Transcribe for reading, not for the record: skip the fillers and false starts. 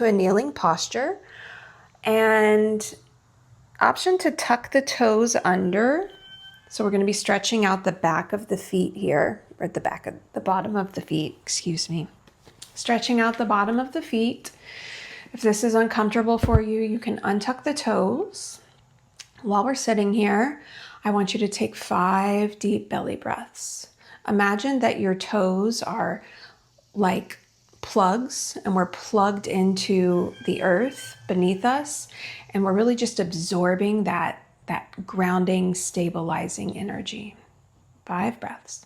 to a kneeling posture, and option to tuck the toes under. So we're going to be stretching out the back of the feet here, or the bottom of the feet, excuse me. Stretching out the bottom of the feet. If this is uncomfortable for you, you can untuck the toes. While we're sitting here, I want you to take 5 deep belly breaths. Imagine that your toes are like plugs, and we're plugged into the earth beneath us, and we're really just absorbing that grounding, stabilizing energy. 5 breaths.